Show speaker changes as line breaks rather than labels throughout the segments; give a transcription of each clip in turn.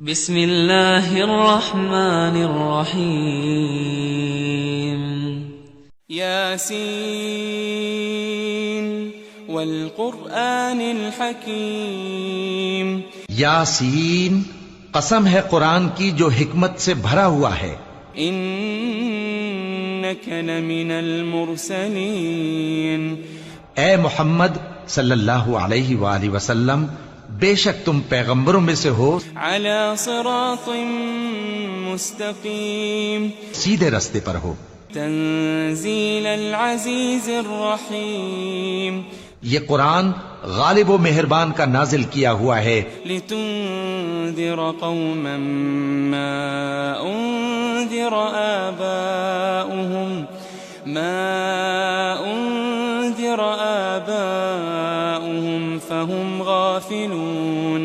بسم اللہ الرحمن الرحیم
یاسین والقرآن الحکیم
یاسین، قسم ہے قرآن کی جو حکمت سے بھرا ہوا ہے.
انک لمن المرسلین،
اے محمد صلی اللہ علیہ وآلہ وسلم، بے شک تم پیغمبروں میں سے ہو،
علی صراط مستقیم،
سیدھے رستے پر ہو.
تنزیل العزیز الرحیم،
یہ قرآن غالب و مہربان کا نازل کیا ہوا ہے،
لتنذر قوما ما انذر آباؤهم فهم غافلون،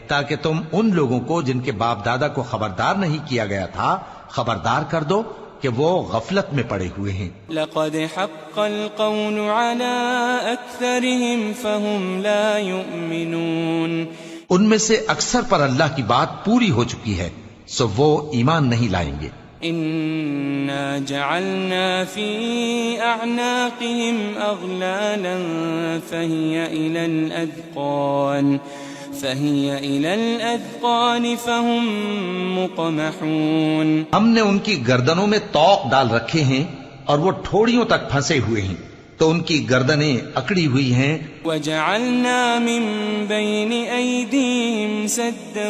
تاکہ تم ان لوگوں کو جن کے باپ دادا کو خبردار نہیں کیا گیا تھا خبردار کر دو کہ وہ غفلت میں پڑے ہوئے ہیں.
لقد حق القول على اکثرهم فهم لا يؤمنون،
ان میں سے اکثر پر اللہ کی بات پوری ہو چکی ہے سو وہ ایمان نہیں لائیں گے.
انا جعلنا في اعناقهم اغلالا فهي الى الاذقان فهم مقمحون،
ہم نے ان کی گردنوں میں طوق ڈال رکھے ہیں اور وہ ٹھوڑیوں تک پھنسے ہوئے ہیں تو ان کی گردنیں اکڑی ہوئی ہیں.
وجعلنا من بين ايديهم سدا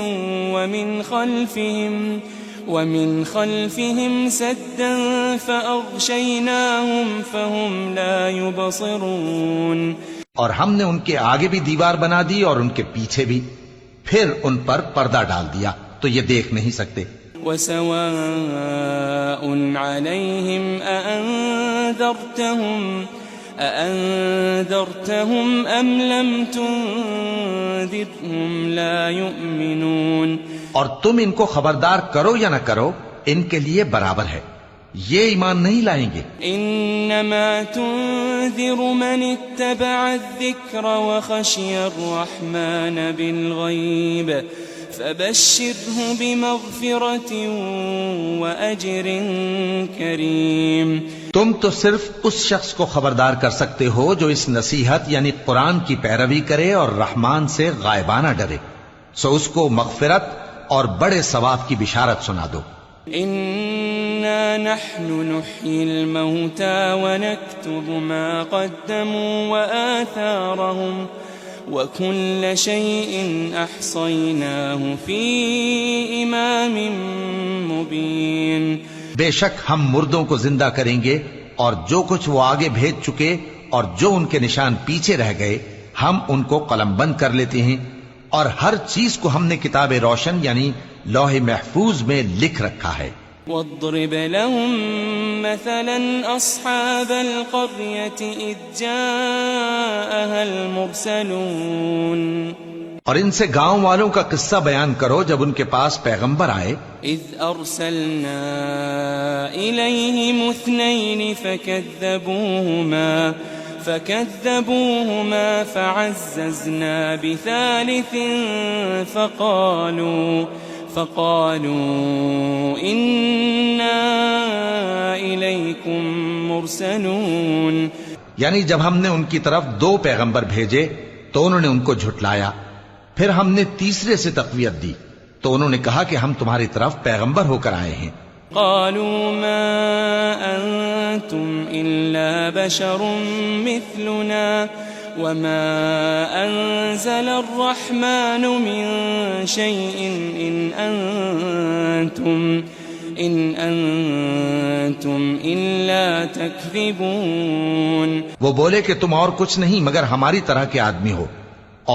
ومن خلفهم سدا فأغشيناهم فهم لا يبصرون،
اور ہم نے ان کے آگے بھی دیوار بنا دی اور ان کے پیچھے بھی، پھر ان پر پردہ ڈال دیا تو یہ دیکھ نہیں سکتے.
وسواء عليهم أأنذرتهم أم لم تنذرهم لا يؤمنون،
اور تم ان کو خبردار کرو یا نہ کرو ان کے لیے برابر ہے، یہ ایمان نہیں لائیں گے.
انما تنذر من اتبع الذکر وخشی الرحمن بالغیب فبشره بمغفرة وأجر کریم،
تم تو صرف اس شخص کو خبردار کر سکتے ہو جو اس نصیحت یعنی قرآن کی پیروی کرے اور رحمان سے غائبانہ ڈرے، سو اس کو مغفرت اور بڑے ثواب کی بشارت سنا دو.
انا نحن نحيي الموتى ونكتب ما قدموا وآثارهم وكل شيء احصيناه في امام مبين،
بے شک ہم مردوں کو زندہ کریں گے اور جو کچھ وہ آگے بھیج چکے اور جو ان کے نشان پیچھے رہ گئے ہم ان کو قلم بند کر لیتے ہیں، اور ہر چیز کو ہم نے کتاب روشن یعنی لوح محفوظ میں لکھ رکھا ہے.
واضرب لهم مثلا اصحاب القرية اذ جاءها المرسلون،
اور ان سے گاؤں والوں کا قصہ بیان کرو جب ان کے پاس پیغمبر آئے.
اذ ارسلنا اليهم اثنين فكذبوهما فعززنا بثالث فقالوا إنا إليكم مرسلون،
یعنی جب ہم نے ان کی طرف 2 پیغمبر بھیجے تو انہوں نے ان کو جھٹلایا، پھر ہم نے تیسرے سے تقویت دی تو انہوں نے کہا کہ ہم تمہاری طرف پیغمبر ہو کر آئے ہیں.
قالوا ما أنتم إلا بشر مثلنا وما أنزل الرحمن من شيء إن أنتم إلا تكذبون،
وہ بولے کہ تم اور کچھ نہیں مگر ہماری طرح کے آدمی ہو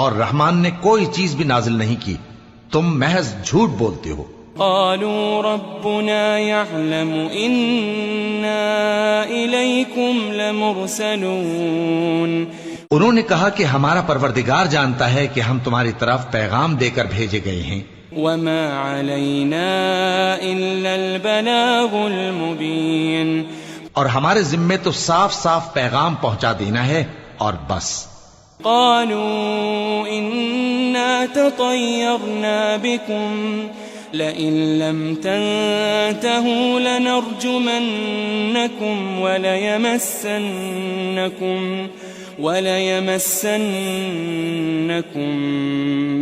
اور رحمان نے کوئی چیز بھی نازل نہیں کی، تم محض جھوٹ بولتے ہو.
قالوا ربنا يعلم إنا إليكم لمرسلون،
انہوں نے کہا کہ ہمارا پروردگار جانتا ہے کہ ہم تمہاری طرف پیغام دے کر بھیجے گئے ہیں.
وما علينا إلا البلاغ المبين،
اور ہمارے ذمے تو صاف صاف پیغام پہنچا دینا ہے اور بس.
قالوا إنا تطيرنا بكم لئن لم تنتهوا لنرجمنكم وليمسنكم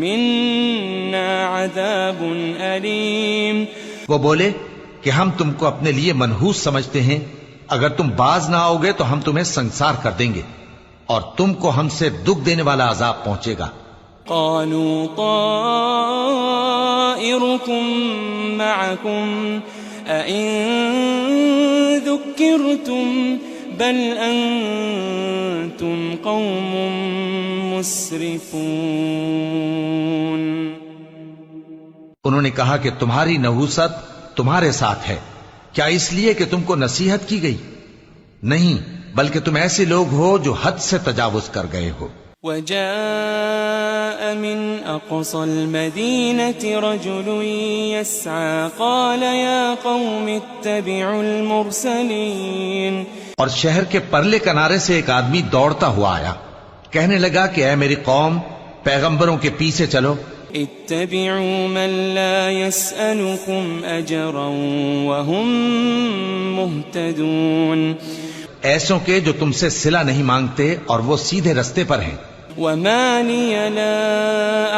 منا عذاب أليم.
وہ بولے کہ ہم تم کو اپنے لیے منحوس سمجھتے ہیں، اگر تم باز نہ آؤ گے تو ہم تمہیں سنسار کر دیں گے اور تم کو ہم سے دکھ دینے والا عذاب پہنچے گا.
قالوا طائركم معكم أئن ذكرتم بل أنتم قوم مسرفون.
انہوں نے کہا کہ تمہاری نحوست تمہارے ساتھ ہے، کیا اس لیے کہ تم کو نصیحت کی گئی؟ نہیں، بلکہ تم ایسے لوگ ہو جو حد سے تجاوز کر گئے ہو.
وجاء من أقصى المدينة رجل يسعى قال يا قوم اتبعوا المرسلين.
اور شہر کے پرلے کنارے سے ایک آدمی دوڑتا ہوا آیا، کہنے لگا کہ اے میری قوم، پیغمبروں کے پیچھے چلو.
اتبعوا من لا يسألكم أجرا وهم مهتدون.
ایسوں کے جو تم سے صلہ نہیں مانگتے اور وہ سیدھے رستے پر ہیں.
وما لي لا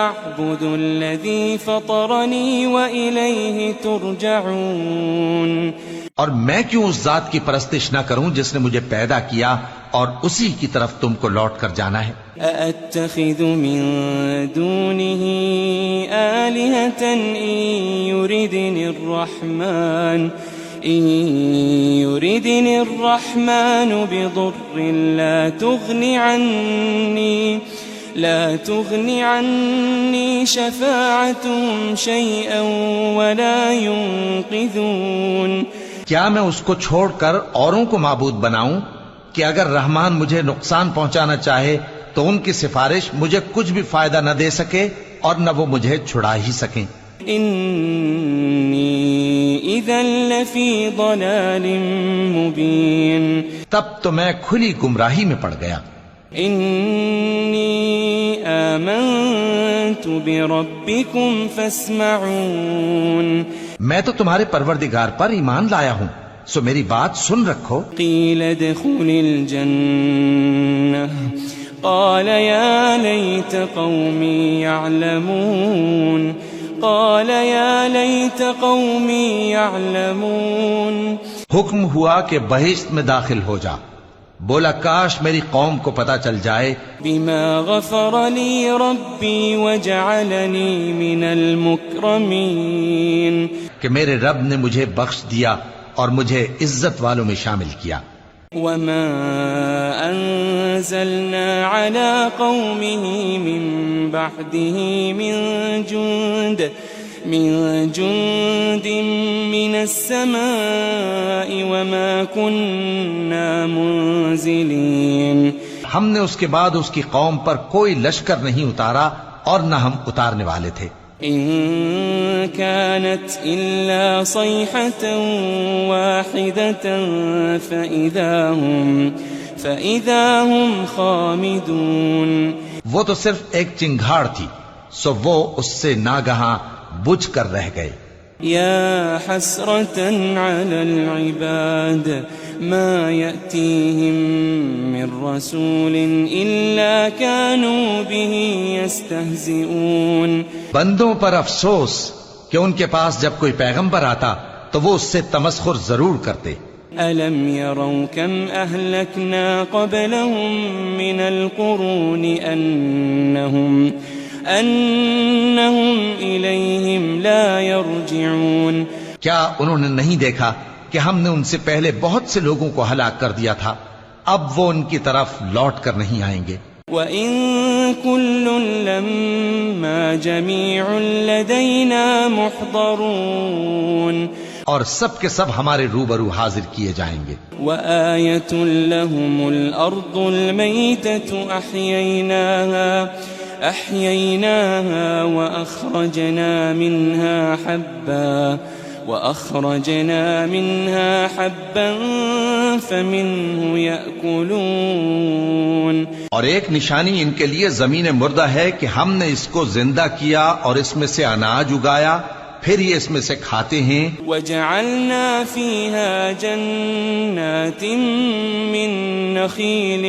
أعبد الذي فطرني وإليه ترجعون.
اور میں کیوں اس ذات کی پرستش نہ کروں جس نے مجھے پیدا کیا اور اسی کی طرف تم کو لوٹ کر جانا ہے.
أأتخذ من دونه آلهة إن يردني الرحمن بضر لا تغني عني شفاعتهم شيئا ولا ينقذون.
کیا میں اس کو چھوڑ کر اوروں کو معبود بناؤں کہ اگر رحمان مجھے نقصان پہنچانا چاہے تو ان کی سفارش مجھے کچھ بھی فائدہ نہ دے سکے اور نہ وہ مجھے چھڑا ہی سکیں.
انی اذا لفی ضلال مبین.
تب تو میں کھلی گمراہی میں پڑ گیا.
انی آمنت بربکم فاسمعون.
میں تو تمہارے پروردگار پر ایمان لایا ہوں، سو میری بات سن رکھو.
قیل ادخل الجنہ قال یا لیت قومی یعلمون. قال یا لیت قومی یعلمون.
حکم ہوا کہ بہشت میں داخل ہو جا. بولا کاش میری قوم کو پتا چل جائے.
بما غفر لی ربی وجعلنی من المکرمین.
کہ میرے رب نے مجھے بخش دیا اور مجھے عزت والوں میں شامل کیا.
وما انزلنا على قومه من بعده من جند من السماء وما كنا منزلين.
ہم نے اس کے بعد اس کی قوم پر کوئی لشکر نہیں اتارا اور نہ ہم اتارنے والے تھے.
إن كانت إلا صيحة واحدة فإذا هم خامدون.
وہ تو صرف ایک چنگھاڑ تھی، سو وہ اس سے ناگہاں بجھ کر رہ گئے.
يا حسرة على العباد ما يأتيهم من رسول إلا كانوا به يستهزئون.
بندوں پر افسوس کہ ان کے پاس جب کوئی پیغمبر آتا تو وہ اس سے تمسخر ضرور کرتے.
ألم يروا كم أهلكنا قبلهم من القرون أنهم إليهم لا يرجعون.
کیا انہوں نے نہیں دیکھا کہ ہم نے ان سے پہلے بہت سے لوگوں کو ہلاک کر دیا تھا، اب وہ ان کی طرف لوٹ کر نہیں آئیں گے.
وَإِن كُلٌّ لَمَّا جَمِيعٌ لَدَيْنَا مُحْضَرُونَ.
اور سب کے سب ہمارے روبرو حاضر کیے جائیں گے.
وَآيَةٌ لَهُمُ الْأَرْضُ الْمَيْتَةُ أَحْيَيْنَاهَا وَأَخْرَجْنَا مِنْهَا حَبًّا وأخرجنا منها حبا فمنه يأكلون.
اور ایک نشانی ان کے لیے زمین مردہ ہے کہ ہم نے اس کو زندہ کیا اور اس میں سے اناج اگایا، پھر یہ اس میں سے کھاتے ہیں.
وجعلنا فيها جنات من نخيل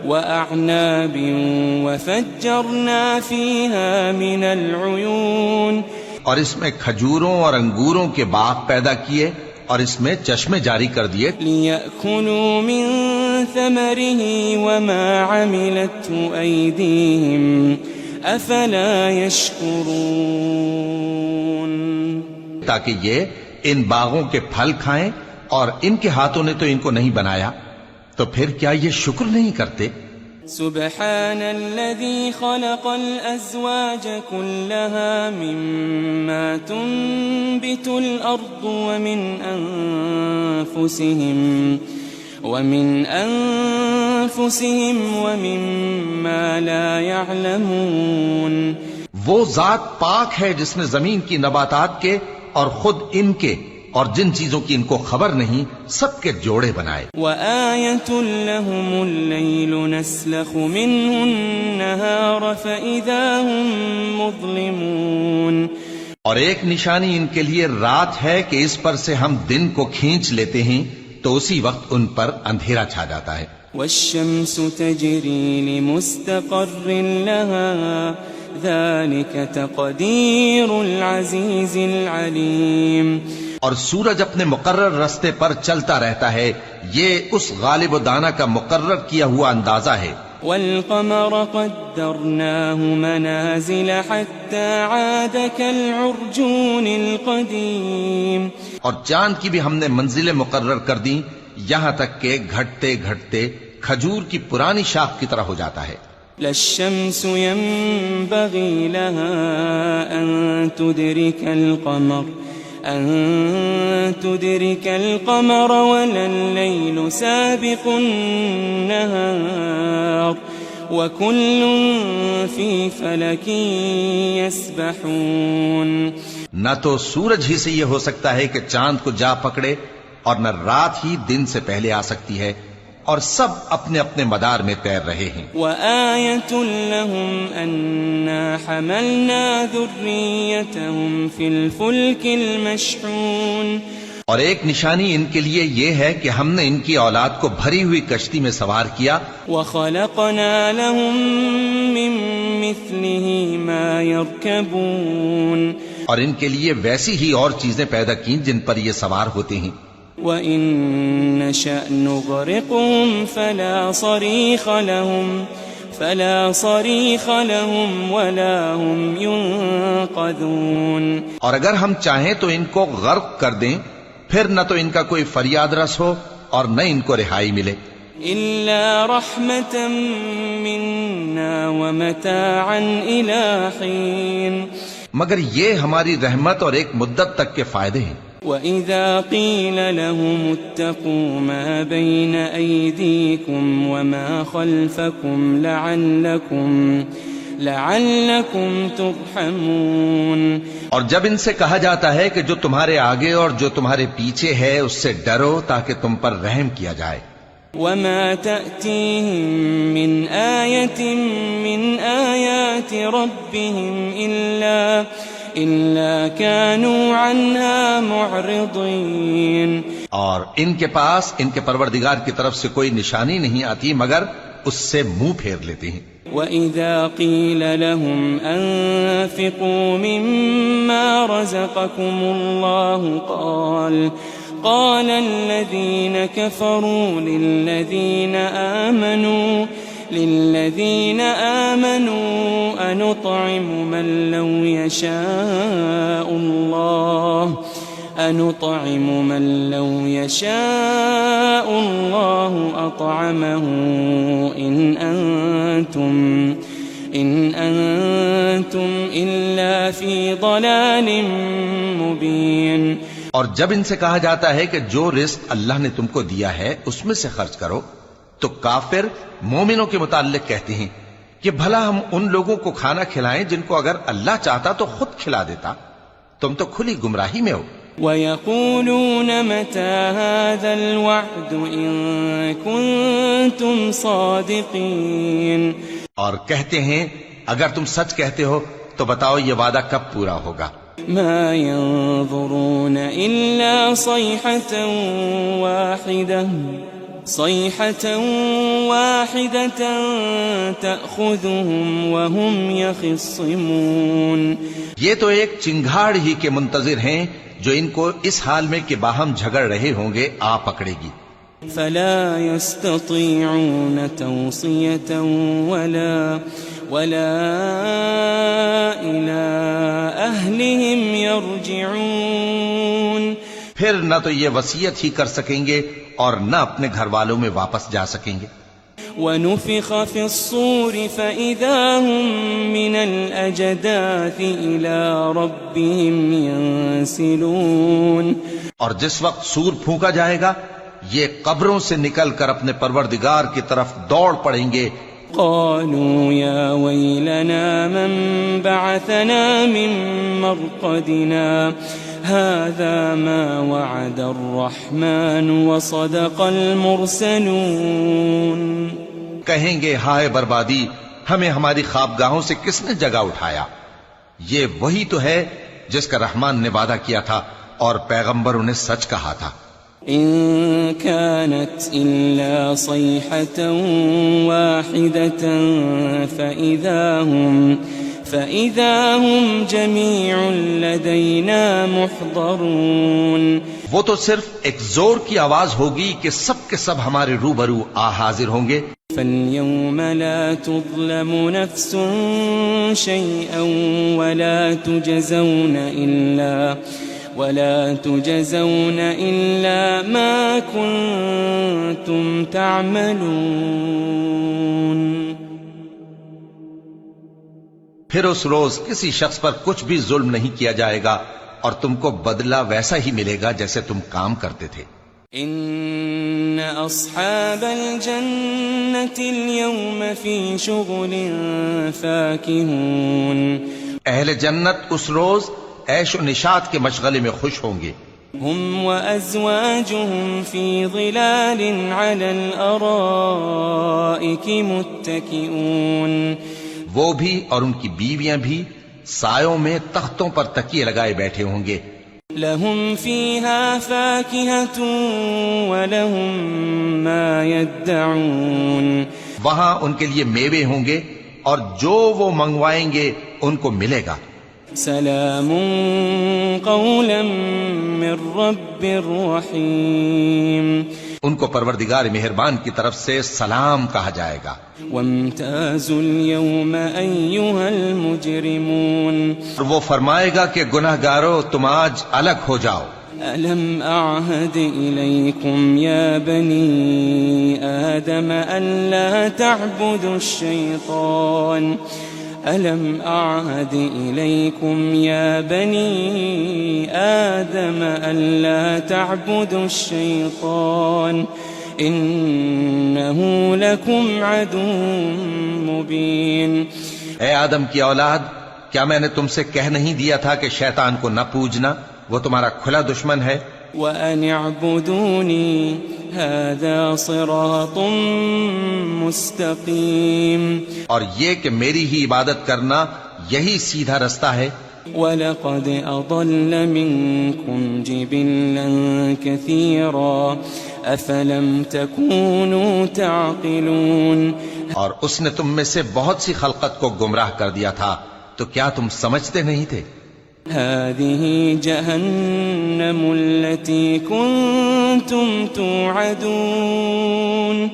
وأعناب وفجرنا فيها من العيون.
اور اس میں کھجوروں اور انگوروں کے باغ پیدا کیے اور اس میں چشمے جاری کر دیے.
لِيَأْكُلُوا مِن ثَمَرِهِ وَمَا عَمِلَتْهُ أَيْدِيهِمْ أَفَلَا يَشْكُرُونَ.
تاکہ یہ ان باغوں کے پھل کھائیں، اور ان کے ہاتھوں نے تو ان کو نہیں بنایا، تو پھر کیا یہ شکر نہیں کرتے؟
سبحان الذي خلق الأزواج كلها مما تنبت الأرض ومن أنفسهم ومما لا يعلمون.
وہ ذات پاک ہے جس نے زمین کی نباتات کے اور خود ان کے اور جن چیزوں کی ان کو خبر نہیں سب کے جوڑے بنائے.
وَآيَةٌ لَهُمُ اللَّيْلُ نَسْلَخُ مِنْهُ النَّهَارَ فَإِذَا هُمْ مُظْلِمُونَ.
اور ایک نشانی ان کے لیے رات ہے کہ اس پر سے ہم دن کو کھینچ لیتے ہیں تو اسی وقت ان پر اندھیرا چھا جاتا ہے.
وَالشَّمْسُ تَجْرِي لِمُسْتَقَرٍّ لَهَا ذَلِكَ تَقْدِيرُ الْعَزِيزِ الْعَلِيمِ.
اور سورج اپنے مقرر رستے پر چلتا رہتا ہے، یہ اس غالب و دانا کا مقرر کیا ہوا اندازہ ہے.
والقمر قدرناه منازل حتى عاد كالعرجون القديم.
اور چاند کی بھی ہم نے منزلیں مقرر کر دیں یہاں تک کہ گھٹتے گھٹتے کھجور کی پرانی شاخ کی طرح ہو جاتا ہے.
لا الشمس ينبغي لها أن تدرك القمر ولا الليل سابق النهار وكل في فلك يسبحون.
نہ تو سورج ہی سے یہ ہو سکتا ہے کہ چاند کو جا پکڑے، اور نہ رات ہی دن سے پہلے آ سکتی ہے، اور سب اپنے اپنے مدار میں تیر رہے ہیں.
وَآيَةٌ لَهُمْ أَنَّا حَمَلْنَا ذُرِّيَّتَهُمْ فِي الْفُلْكِ الْمَشْحُونِ.
اور ایک نشانی ان کے لیے یہ ہے کہ ہم نے ان کی اولاد کو بھری ہوئی کشتی میں سوار کیا.
وَخَلَقْنَا لَهُم مِّن مِّثْلِهِ مَا يَرْكَبُونَ.
اور ان کے لیے ویسی ہی اور چیزیں پیدا کی جن پر یہ سوار ہوتے ہیں.
وَإِن نَّشَأْ نُغْرِقْهُمْ فَلَا صَرِيخَ لَهُمْ وَلَا هُمْ يُنقَذُونَ.
اور اگر ہم چاہیں تو ان کو غرق کر دیں، پھر نہ تو ان کا کوئی فریاد رس ہو اور نہ ان کو رہائی ملے.
إِلَّا رَحْمَةً مِّنَّا وَمَتَاعًا إِلَىٰ حِينٍ.
مگر یہ ہماری رحمت اور ایک مدت تک کے فائدے ہیں.
وَإِذَا قِيلَ لَهُمُ اتَّقُوا مَا بَيْنَ أَيْدِيكُمْ وَمَا خَلْفَكُمْ لَعَلَّكُمْ تُرْحَمُونَ. اور
جب ان سے کہا جاتا ہے کہ جو تمہارے آگے اور جو تمہارے پیچھے ہے اس سے ڈرو تاکہ تم پر رحم کیا جائے.
وَمَا تَأْتِيهِم مِّنْ آيَةٍ مِّنْ آيَاتِ رَبِّهِمْ إِلَّا كَانُوا عَنْهَا مُعْرِضِينَ. اور ان کے پاس ان کے پروردگار کی طرف سے کوئی نشانی نہیں آتی مگر اس سے منہ پھیر لیتے ہیں. وَإِذَا قِيلَ لَهُمْ أَنفِقُوا مِمَّا رَزَقَكُمُ اللَّهُ قال الذين كفروا للذين آمنوا أنطعم من لو يشاء الله أطعمه إن أنتم إلا في ضلال مبين.
اور جب ان سے کہا جاتا ہے کہ جو رزق اللہ نے تم کو دیا ہے اس میں سے خرچ کرو، تو کافر مومنوں کے متعلق کہتے ہیں کہ بھلا ہم ان لوگوں کو کھانا کھلائیں جن کو اگر اللہ چاہتا تو خود کھلا دیتا.
تم تو کھلی گمراہی میں ہو.
وَيَقُولُونَ مَتَى هَذَا الْوَعْدُ إِن كُنتُمْ صَادِقِينَ.
اور کہتے ہیں اگر تم سچ کہتے ہو تو بتاؤ یہ وعدہ کب پورا ہوگا.
مَا يَنظُرُونَ إِلَّا صَيْحَةً وَاحِدَةً تَأْخُذُهُمْ وَهُمْ يَخِصِّمُونَ.
یہ تو ایک چنگھاڑ ہی کے منتظر ہیں جو ان کو اس حال میں کہ باہم جھگڑ رہے ہوں گے آ پکڑے گی.
فَلَا يَسْتَطِيعُونَ تَوْصِيَةً وَلَا إِلَىٰ أَهْلِهِمْ يَرْجِعُونَ.
پھر نہ تو یہ وصیت ہی کر سکیں گے اور نہ اپنے گھر والوں میں واپس جا سکیں گے.
وَنُفِخَ فِي الصُّورِ فَإِذَا هُم مِّنَ الْأَجْدَاثِ إِلَىٰ رَبِّهِمْ يَنسِلُونَ.
اور جس وقت سور پھونکا جائے گا یہ قبروں سے نکل کر اپنے پروردگار کی طرف دوڑ پڑیں گے.
قالوا يا ويلنا من بعثنا من مرقدنا هذا ما وعد الرحمن وصدق المرسلون.
کہیں گے ہائے بربادی، ہمیں ہماری خوابگاہوں سے کس نے جگہ اٹھایا. یہ وہی تو ہے جس کا رحمان نے وعدہ کیا تھا اور پیغمبروں نے سچ کہا تھا.
إن كانت إلا صيحة واحدة فإذا هم جميع لدينا محضرون.
وہ تو صرف ایک زور کی آواز ہوگی کہ سب کے سب ہمارے روبرو حاضر ہوں گے.
فاليوم لا تظلم نفس شيئا ولا تجزون إلا ما كنتم تعملون.
پھر اس روز کسی شخص پر کچھ بھی ظلم نہیں کیا جائے گا اور تم کو بدلہ ویسا ہی ملے گا جیسے تم کام کرتے تھے.
ان اصحاب الجنة اليوم في شغل فاكهون.
اہل جنت اس روز عیش و نشاط کے مشغلے میں خوش ہوں گے.
هم وازواجهم في ظلال على الارائك متكئون.
وہ بھی اور ان کی بیویاں بھی سایوں میں تختوں پر تکیے لگائے بیٹھے ہوں گے.
لهم فيها فاكهة ولهم ما يدعون.
وہاں ان کے لیے میوے ہوں گے اور جو وہ منگوائیں گے ان کو ملے گا.
سلام قولا من رب رحیم.
ان کو پروردگار مہربان کی طرف سے سلام کہا جائے گا.
وامتازوا اليوم ایھا المجرمون.
اور وہ فرمائے گا کہ گناہگارو تم آج الگ ہو جاؤ.
ألم أعهد إليكم يا بني آدم ألا تعبدوا الشيطان ألم أعهد إليكم يا بني آدم ألا تعبدوا الشيطان إنه لكم عدو مبين.
اے آدم کی اولاد، کیا میں نے تم سے کہہ نہیں دیا تھا کہ شیطان کو نہ پوجنا، وہ تمہارا کھلا دشمن ہے.
وَأَنِ اعْبُدُونِي هَذَا صِرَاطٌ مُسْتَقِيمٌ.
اور یہ کہ میری ہی عبادت کرنا یہی سیدھا رستہ ہے.
وَلَقَدْ أَضَلَّ مِنكُمْ جِبِلًّا كَثِيرًا أَفَلَمْ تَكُونُوا تَعْقِلُونَ.
اور اس نے تم میں سے بہت سی خلقت کو گمراہ کر دیا تھا، تو کیا تم سمجھتے نہیں تھے؟
هذه جهنم التي كنتم توعدون.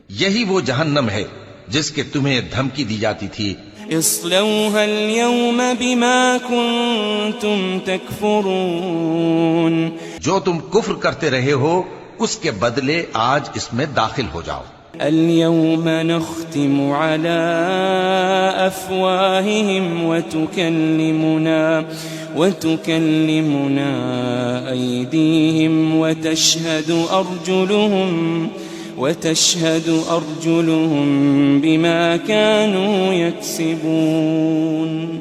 یہی وہ جہنم ہے جس کے تمہیں دھمکی دی جاتی تھی.
اصلوها اليوم بما كنتم تكفرون.
جو تم کفر کرتے رہے ہو اس کے بدلے آج اس میں داخل ہو جاؤ.
اليوم نختم على أفواههم وتكلمنا أيديهم وتشهد أرجلهم بما كانوا يكسبون.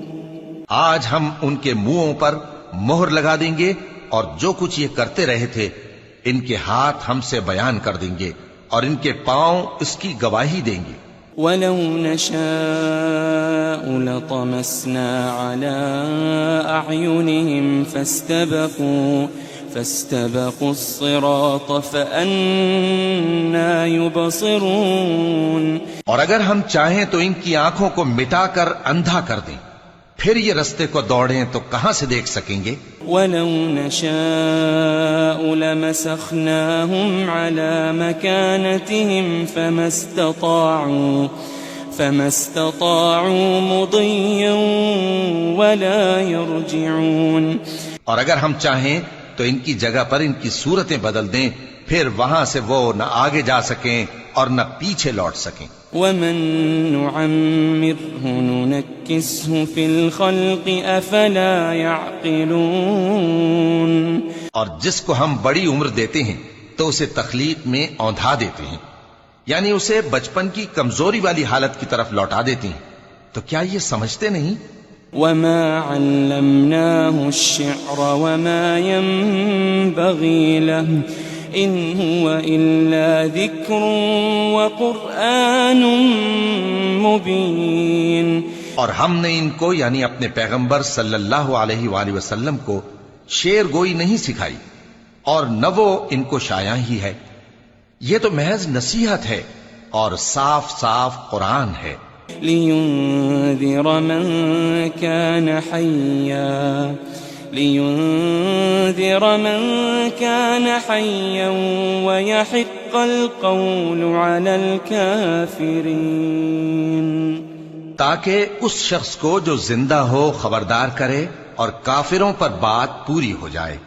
آج ہم ان کے منہوں پر
مہر لگا دیں گے اور جو کچھ یہ کرتے رہے تھے ان کے ہاتھ ہم سے بیان کر دیں گے اور ان کے پاؤں اس کی گواہی دیں گے.
وَلَوْ نَشَاءُ لَطَمَسْنَا عَلَىٰ أَعْيُنِهِمْ فَاسْتَبَقُوا الصِّرَاطَ فَأَنَّىٰ يُبْصِرُونَ.
اور اگر ہم چاہیں تو ان کی آنکھوں کو مٹا کر اندھا کر دیں، پھر یہ رستے کو دوڑیں تو کہاں سے دیکھ سکیں گے؟
وَلَوْ نَشَاءُ لَمَسَخْنَاهُمْ عَلَىٰ مَكَانَتِهِمْ فَمَا اسْتَطَاعُوا مُضِيًّا وَلَا يَرْجِعُونَ.
اور اگر ہم چاہیں تو ان کی جگہ پر ان کی صورتیں بدل دیں، پھر وہاں سے وہ نہ آگے جا سکیں اور نہ پیچھے لوٹ سکیں.
وَمَن نُّعَمِّرْهُ نُنَكِّسْهُ فِي الْخَلْقِ أَفَلَا يَعْقِلُونَ.
اور جس کو ہم بڑی عمر دیتے ہیں تو اسے تخلیق میں اوندھا دیتے ہیں، یعنی اسے بچپن کی کمزوری والی حالت کی طرف لوٹا دیتے ہیں. تو کیا یہ سمجھتے نہیں؟
وَمَا عَلَّمْنَاهُ الشِّعْرَ وَمَا يَنبَغِي لَهُ إِنْ هُوَ إِلَّا ذِكْرٌ وَقُرْآنٌ مُبِينٌ.
اور ہم نے ان کو یعنی اپنے پیغمبر صلی اللہ علیہ وآلہ وسلم کو شعر گوئی نہیں سکھائی اور نہ وہ ان کو شایع ہی ہے، یہ تو محض نصیحت ہے اور صاف صاف قرآن ہے.
لِيُنذِرَ مَن كَانَ حَيًّا وَيَحِقَّ الْقَوْلُ عَلَى الْكَافِرِينَ.
تاکہ اس شخص کو جو زندہ ہو خبردار کرے اور کافروں پر بات پوری ہو جائے.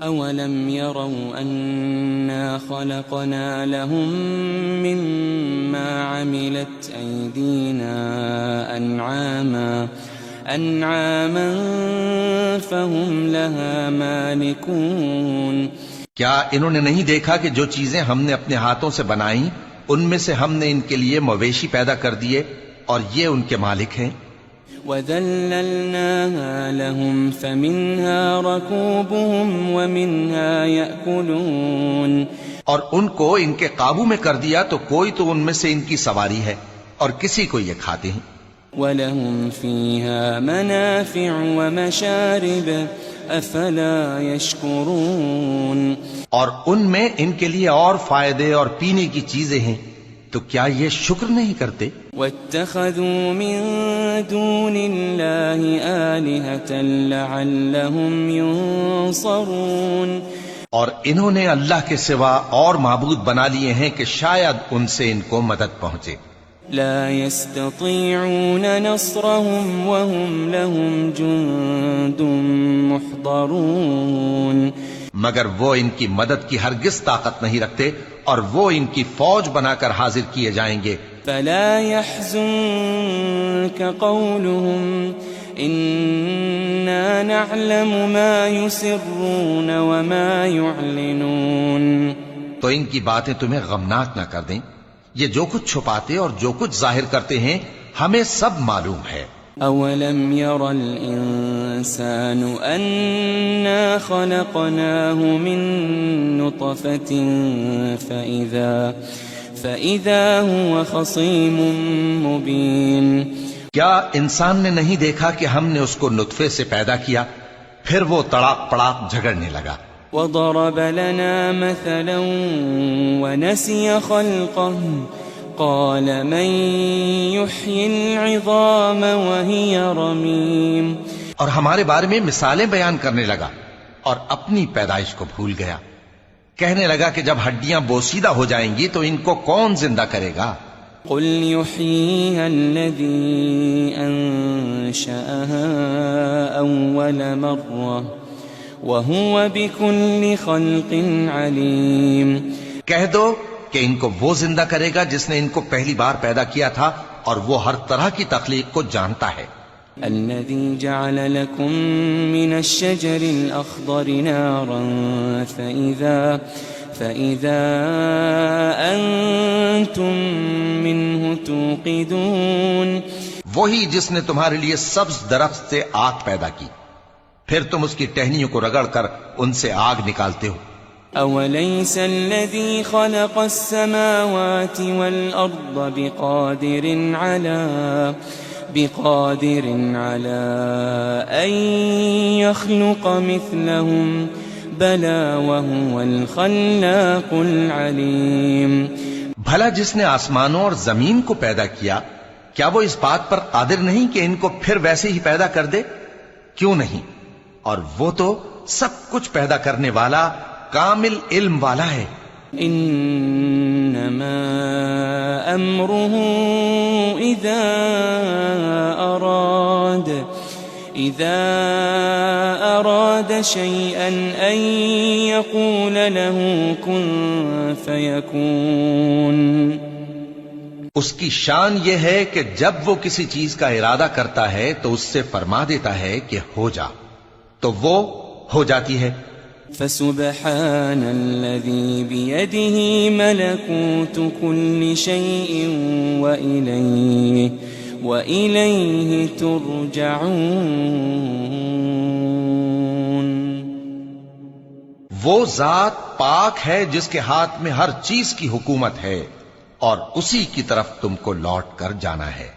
أَوَلَمْ يَرَوْا أَنَّا خَلَقْنَا لَهُم مِّمَّا عَمِلَتْ أَيْدِينَا أَنْعَامًا فَهُمْ لَهَا مَالِكُونَ.
کیا انہوں نے نہیں دیکھا کہ جو چیزیں ہم نے اپنے ہاتھوں سے بنائیں ان میں سے ہم نے ان کے لیے مویشی پیدا کر دیے اور یہ ان کے مالک ہیں.
وَذَلَّلْنَاهَا لَهُمْ فَمِنْهَا رَكُوبُهُمْ وَمِنْهَا يَأْكُلُونَ.
اور ان کو ان کے قابو میں کر دیا تو کوئی تو ان میں سے ان کی سواری ہے اور کسی کو یہ کھاتے ہیں.
وَلَهُمْ فِيهَا مَنَافِعُ وَمَشَارِبُ أَفَلَا يَشْكُرُونَ.
اور ان میں ان کے لیے اور فائدے اور پینے کی چیزیں ہیں، تو کیا یہ شکر نہیں کرتے؟
وَاتَّخَذُوا مِن دُونِ اللَّهِ آلِهَةً لَعَلَّهُمْ يُنصَرُونَ.
اور انہوں نے اللہ کے سوا اور معبود بنا لیے ہیں کہ شاید ان سے ان کو مدد پہنچے.
لا يستطيعون نصرهم وهم لهم جند محضرون.
مگر وہ ان کی مدد کی ہرگز طاقت نہیں رکھتے اور وہ ان کی فوج بنا کر حاضر کیے جائیں گے.
فلا يحزنك قولهم إنا نعلم ما يسرون وما يعلنون.
تو ان کی باتیں تمہیں غمناک نہ کر دیں، یہ جو کچھ چھپاتے اور جو کچھ ظاہر کرتے ہیں ہمیں سب معلوم ہے.
أولم ير الإنسان أنا خلقناه من نطفة فإذا هو خصيم مبين.
کیا انسان نے نہیں دیکھا کہ ہم نے اس کو نطفے سے پیدا کیا پھر وہ تڑاک پڑاک جھگڑنے لگا.
وضرب لنا مثلا ونسي خلقه قال من يحيي العظام وهي رميم.
اور ہمارے بارے میں مثالیں بیان کرنے لگا اور اپنی پیدائش کو بھول گیا. کہنے لگا کہ جب ہڈیاں بوسیدہ ہو جائیں گی تو ان کو کون زندہ کرے گا؟
قل يحييها الذي أنشأها أول مرة وَهُوَ بِكُلِّ خَلْقٍ عَلِيمٌ.
کہہ دو کہ ان کو وہ زندہ کرے گا جس نے ان کو پہلی بار پیدا کیا تھا اور وہ ہر طرح کی تخلیق کو جانتا ہے.
الَّذِي جَعَلَ لَكُم مِّنَ الشَّجَرِ الْأَخْضَرِ نَارًا فَإِذَا أَنتُم مِّنْهُ تُوقِدُونَ.
وہی جس نے تمہارے لیے سبز درخت سے آگ پیدا کی، پھر تم اس کی ٹہنیوں کو رگڑ کر ان سے آگ نکالتے ہو.
أوليس الذي خلق السماوات والأرض بقادر على أن يخلق مثلهم بلى وهو الخلاق العليم.
بھلا جس نے آسمانوں اور زمین کو پیدا کیا کیا وہ اس بات پر قادر نہیں کہ ان کو پھر ویسے ہی پیدا کر دے؟ کیوں نہیں؟ اور وہ تو سب کچھ پیدا کرنے والا کامل علم والا ہے.
انما امره اذا اراد شيئا ان يقول له كن فيكون.
اس کی شان یہ ہے کہ جب وہ کسی چیز کا ارادہ کرتا ہے تو اس سے فرما دیتا ہے کہ ہو جا، تو وہ ہو جاتی ہے.
فسبحان الذي بيده ملكوت كل شيء وإليه ترجعون.
وہ ذات پاک ہے جس کے ہاتھ میں ہر چیز کی حکومت ہے اور اسی کی طرف تم کو لوٹ کر جانا ہے.